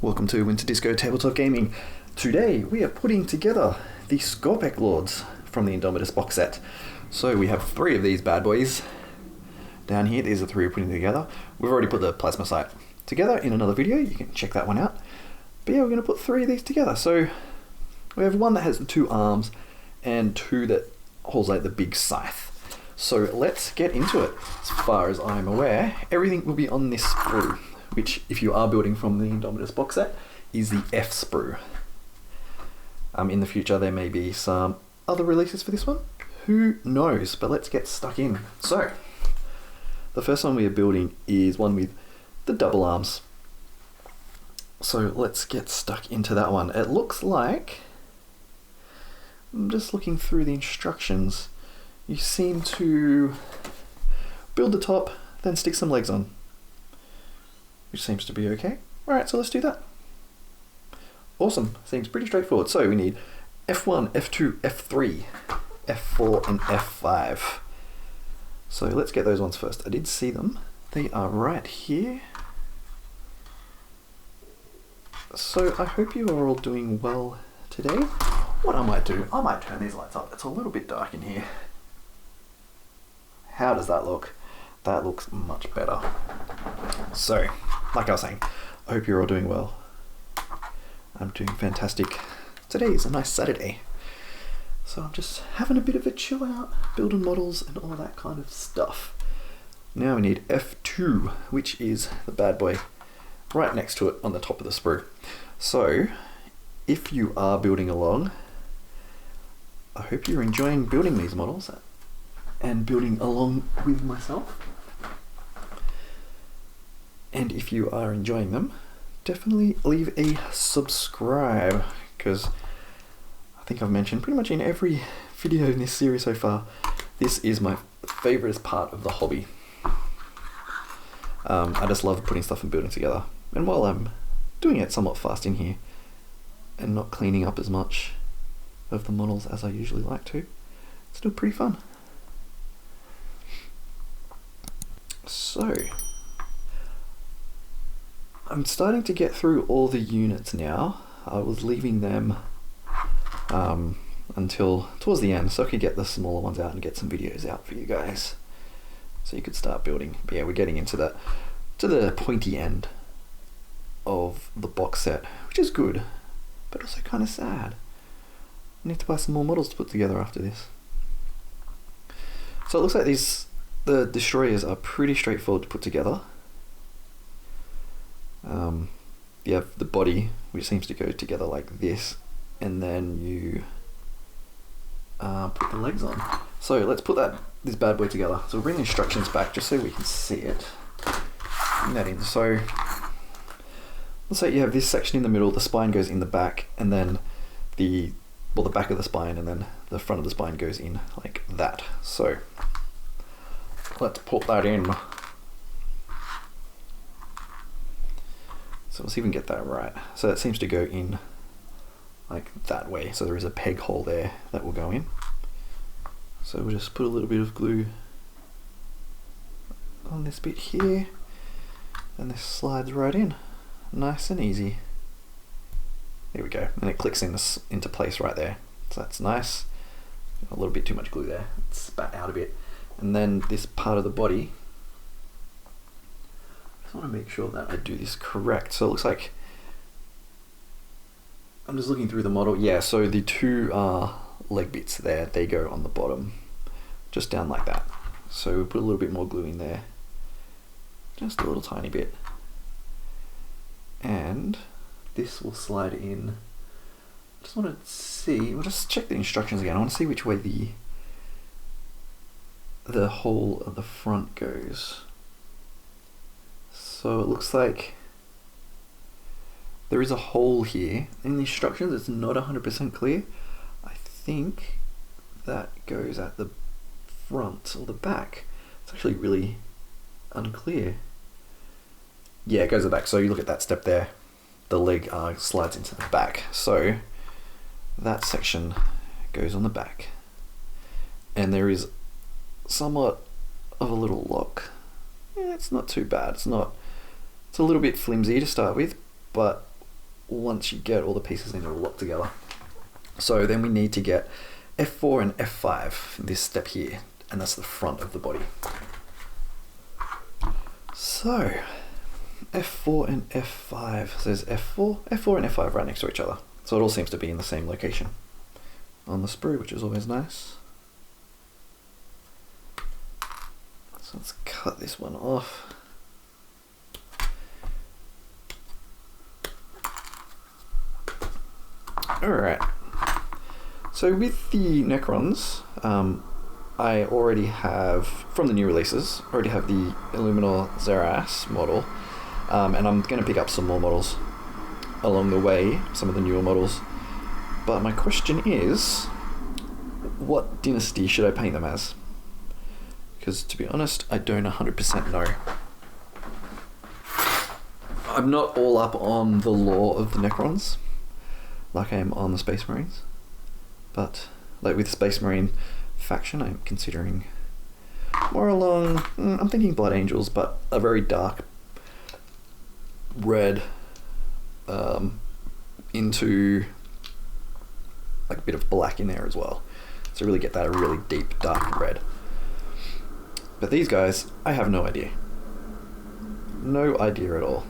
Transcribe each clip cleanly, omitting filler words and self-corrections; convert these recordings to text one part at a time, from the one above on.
Welcome to Winter Disco Tabletop Gaming. Today we are putting together the Skorpekh Lords from the Indomitus box set. So we have 3 of these bad boys down here. These are 3 we're putting together. We've already put the plasma sight together in another video. You can check that one out. But yeah, we're going to put 3 of these together. So we have one that has the 2 arms and 2 that holds like the big scythe. So let's get into it. As far as I'm aware, everything will be on this sprue, which, if you are building from the Indomitus box set, is the F sprue. In the future there may be some other releases for this one. Who knows? But let's get stuck in. So, the first one we are building is one with the double arms. So let's get stuck into that one. It looks like, I'm just looking through the instructions, you seem to build the top, then stick some legs on, which seems to be okay. Alright, so let's do that. Awesome, seems pretty straightforward. So we need F1, F2, F3, F4 and F5. So let's get those ones first. I did see them. They are right here. So I hope you are all doing well today. What I might do, I might turn these lights up. It's a little bit dark in here. How does that look? That looks much better. So, like I was saying, I hope you're all doing well. I'm doing fantastic. Today is a nice Saturday. So I'm just having a bit of a chill out, building models and all that kind of stuff. Now we need F2, which is the bad boy right next to it on the top of the sprue. So, if you are building along, I hope you're enjoying building these models and building along with myself. And if you are enjoying them, definitely leave a subscribe, because I think I've mentioned pretty much in every video in this series so far, this is my favourite part of the hobby. I just love putting stuff and building together. And while I'm doing it somewhat fast in here and not cleaning up as much of the models as I usually like to, it's still pretty fun. So, I'm starting to get through all the units now. I was leaving them until towards the end so I could get the smaller ones out and get some videos out for you guys, so you could start building. But yeah, we're getting into that, to the pointy end of the box set, which is good, but also kind of sad. I need to buy some more models to put together after this. So it looks like the destroyers are pretty straightforward to put together. You have the body, which seems to go together like this, and then you put the legs on. So let's put this bad boy together. So we'll bring the instructions back just so we can see it. Bring that in. So let's say you have this section in the middle, the spine goes in the back, and then the back of the spine, and then the front of the spine goes in like that. So let's put that in. So let's even get that right. So that seems to go in like that way. So there is a peg hole there that will go in. So we'll just put a little bit of glue on this bit here, and this slides right in. Nice and easy. There we go. And it clicks into place right there. So that's nice. A little bit too much glue there. It spat out a bit. And then this part of the body, I want to make sure that I do this correct. So it looks like, I'm just looking through the model. Yeah, so the 2 leg bits there, they go on the bottom, just down like that. So we'll put a little bit more glue in there, just a little tiny bit. And this will slide in. I just want to see, we'll just check the instructions again. I want to see which way the whole of the front goes. So it looks like there is a hole here in the instructions. It's not 100% clear. I think that goes at the front or the back. It's actually really unclear. Yeah, it goes at the back. So you look at that step there, the leg slides into the back. So that section goes on the back. And there is somewhat of a little lock. Yeah, it's not too bad. It's a little bit flimsy to start with, but once you get all the pieces in, it'll lock together. So then we need to get F4 and F5, this step here, and that's the front of the body. So F4 and F5, so there's F4 and F5 right next to each other. So it all seems to be in the same location on the sprue, which is always nice. So let's cut this one off. Alright, so with the Necrons, I already have, from the new releases, the Illuminor Xerath model, and I'm going to pick up some more models along the way, some of the newer models. But my question is, what dynasty should I paint them as? Because to be honest, I don't 100% know. I'm not all up on the lore of the Necrons, like I am on the Space Marines. But, like with the Space Marine faction, I'm considering more along, I'm thinking Blood Angels, but a very dark red into like a bit of black in there as well. So really get that really deep dark red. But these guys, I have no idea. No idea at all.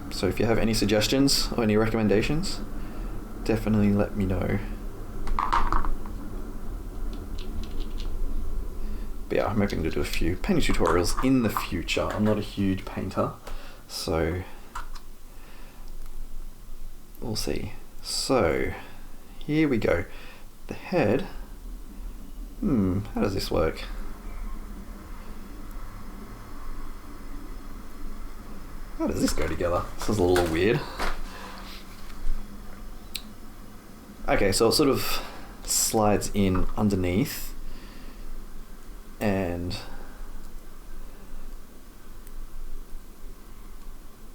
So if you have any suggestions or any recommendations, definitely let me know. But yeah, I'm hoping to do a few painting tutorials in the future. I'm not a huge painter, so we'll see. So here we go. The head. How does this work? How does this go together? This is a little weird. Okay, so it sort of slides in underneath, and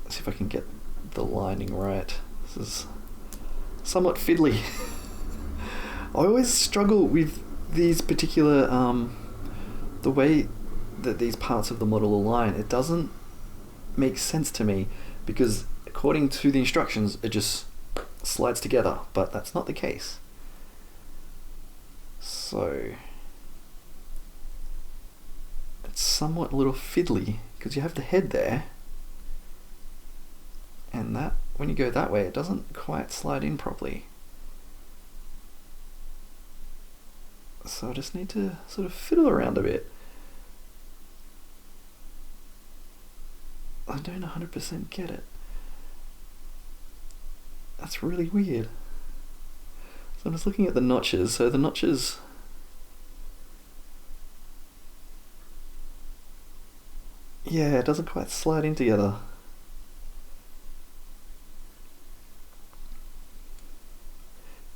let's see if I can get the lining right. This is somewhat fiddly. I always struggle with these particular, the way that these parts of the model align. It doesn't make sense to me, because according to the instructions, it just slides together, but that's not the case. So it's somewhat a little fiddly, because you have the head there, and that, when you go that way, it doesn't quite slide in properly. So I just need to sort of fiddle around a bit. I don't 100% get it. That's really weird. So I'm just looking at the notches. So the notches, yeah, it doesn't quite slide in together.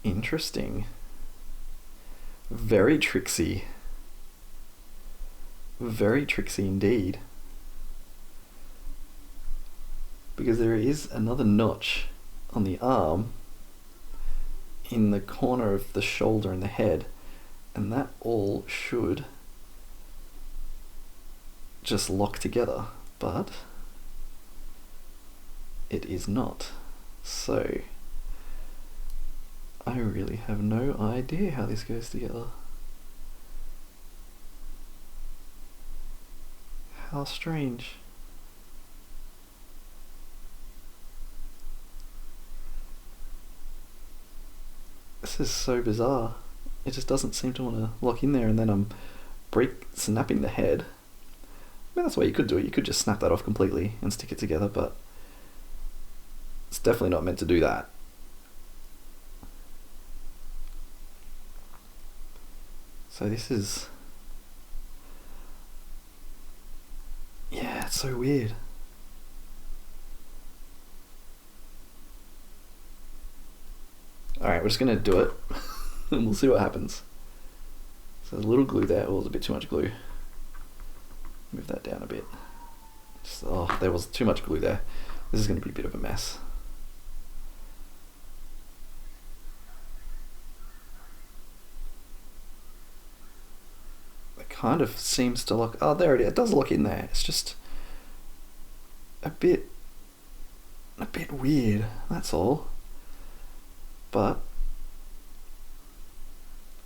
Interesting. Very tricksy. Very tricksy indeed. Because there is another notch on the arm in the corner of the shoulder and the head, and that all should just lock together, but it is not. So I really have no idea how this goes together. How strange. This is so bizarre. It just doesn't seem to want to lock in there, and then I'm snapping the head. I mean, that's the way you could do it. You could just snap that off completely and stick it together, but it's definitely not meant to do that. So this is, yeah, it's so weird. Alright, we're just going to do it, and we'll see what happens. So there's a little glue there. Oh, there's a bit too much glue. Move that down a bit. There was too much glue there. This is going to be a bit of a mess. It kind of seems to lock. Oh, there it is. It does lock in there. It's just a bit weird, that's all. But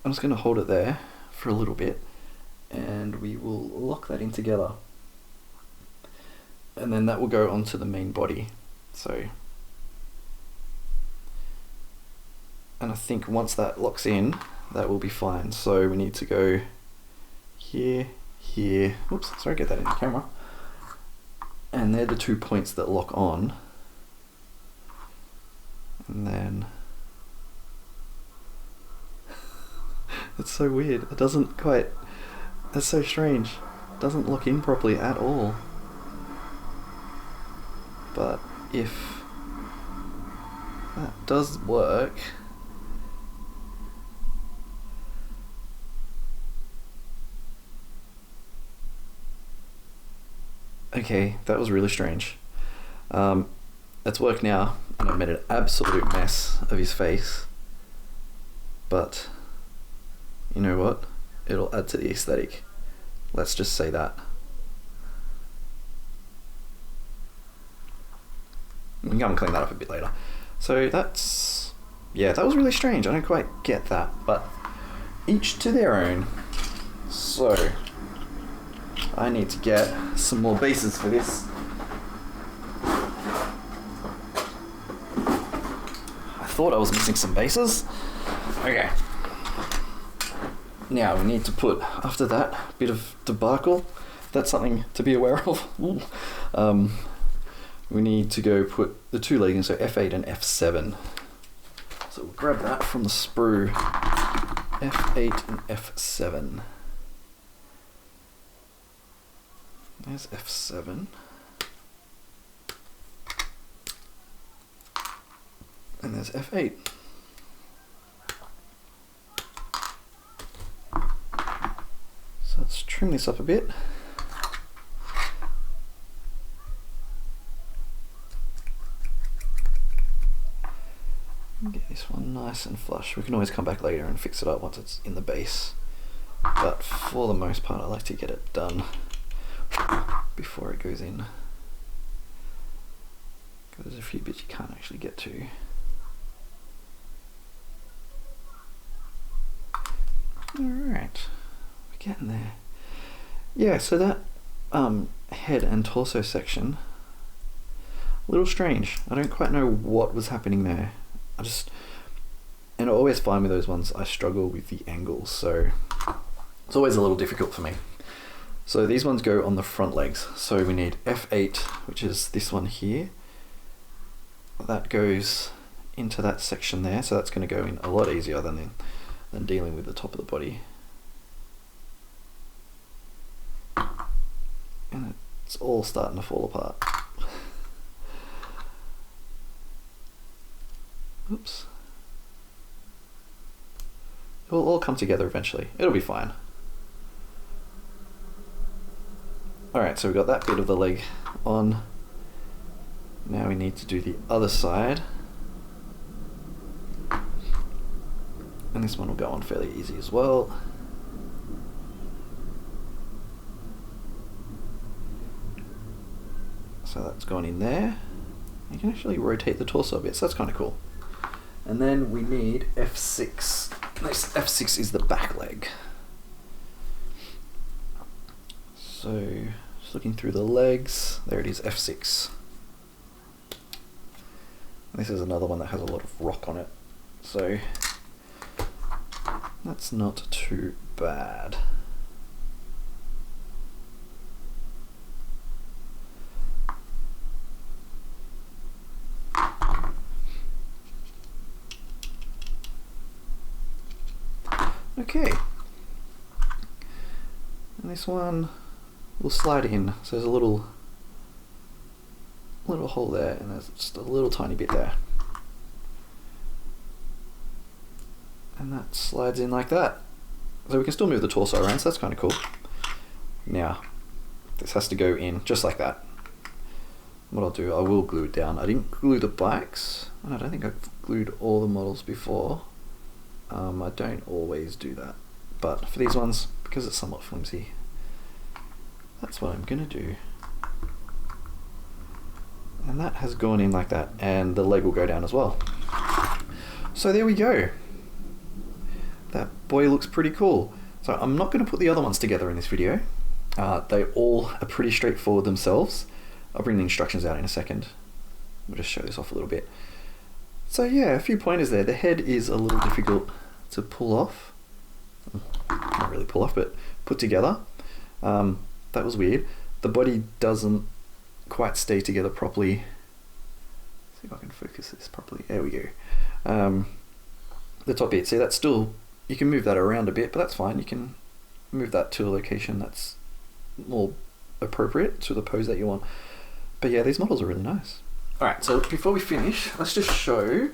I'm just going to hold it there for a little bit and we will lock that in together. And then that will go onto the main body. So, and I think once that locks in, that will be fine. So we need to go here, here, oops, sorry, get that in the camera. And they're the 2 points that lock on. And then, it's so weird, it doesn't quite, that's so strange. It doesn't lock in properly at all. But if that does work, okay, that was really strange. It's worked now, and I've made an absolute mess of his face. But you know what? It'll add to the aesthetic. Let's just say that. We can come and clean that up a bit later. So that's, yeah, that was really strange. I don't quite get that, but each to their own. So I need to get some more bases for this. I thought I was missing some bases. Okay. Now we need to put, after that bit of debacle, that's something to be aware of. We need to go put the 2 leggings, so F8 and F7. So we'll grab that from the sprue, F8 and F7. There's F7. And there's F8. So let's trim this up a bit. Get this one nice and flush. We can always come back later and fix it up once it's in the base. But for the most part, I like to get it done before it goes in. Because there's a few bits you can't actually get to. Alright, we're getting there. Yeah, so that head and torso section, a little strange. I don't quite know what was happening there. And I always find with those ones, I struggle with the angles, so it's always a little difficult for me. So these ones go on the front legs. So we need F8, which is this one here. That goes into that section there, so that's going to go in a lot easier than dealing with the top of the body. And it's all starting to fall apart. Oops. It will all come together eventually. It'll be fine. Alright, so we've got that bit of the leg on. Now we need to do the other side. And this one will go on fairly easy as well. So that's gone in there. You can actually rotate the torso a bit, so that's kind of cool. And then we need F6. This F6 is the back leg. So, just looking through the legs, there it is, F6. This is another one that has a lot of rock on it, so that's not too bad. Okay, and this one will slide in, so there's a little hole there, and there's just a little tiny bit there, and that slides in like that. So we can still move the torso around, so that's kind of cool. Now this has to go in just like that. What I'll do, I will glue it down. I didn't glue the bikes, and I don't think I've glued all the models before. I don't always do that, but for these ones, because it's somewhat flimsy, that's what I'm gonna do. And that has gone in like that, and the leg will go down as well. So there we go. That boy looks pretty cool. So I'm not going to put the other ones together in this video. They all are pretty straightforward themselves. I'll bring the instructions out in a second. We'll just show this off a little bit. So yeah, a few pointers there. The head is a little difficult to pull off. Not really pull off, but put together. That was weird. The body doesn't quite stay together properly. Let's see if I can focus this properly. There we go. The top bit, see, that's still, you can move that around a bit, but that's fine. You can move that to a location that's more appropriate to the pose that you want. But yeah, these models are really nice. Alright, so before we finish, I'll just show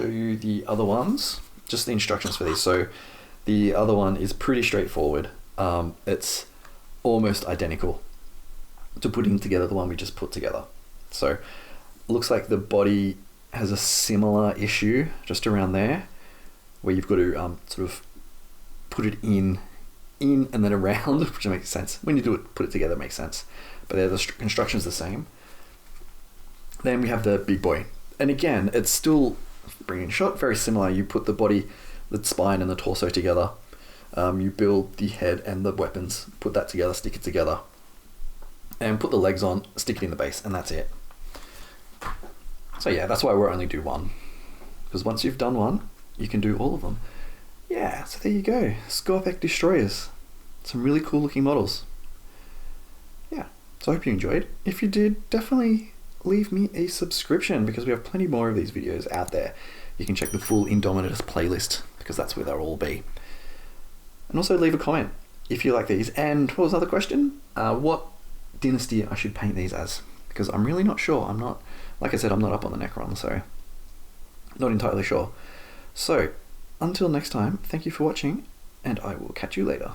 you the other ones, just the instructions for these. So the other one is pretty straightforward. It's almost identical to putting together the one we just put together. So looks like the body has a similar issue just around there, where you've got to sort of put it in and then around, which makes sense. When you do it, put it together, it makes sense. But the construction's the same. Then we have the big boy. And again, it's still, bringing shot, very similar. You put the body, the spine and the torso together. You build the head and the weapons, put that together, stick it together. And put the legs on, stick it in the base, and that's it. So yeah, that's why we'll only do one. Because once you've done one, you can do all of them. Yeah, so there you go. Skorpekh Destroyers. Some really cool looking models. Yeah, so I hope you enjoyed. If you did, definitely leave me a subscription, because we have plenty more of these videos out there. You can check the full Indomitus playlist, because that's where they'll all be. And also leave a comment if you like these. And what was the other question? What dynasty I should paint these as, because I'm really not sure. I'm not, like I said, I'm not up on the Necron, so not entirely sure. So until next time, thank you for watching, and I will catch you later.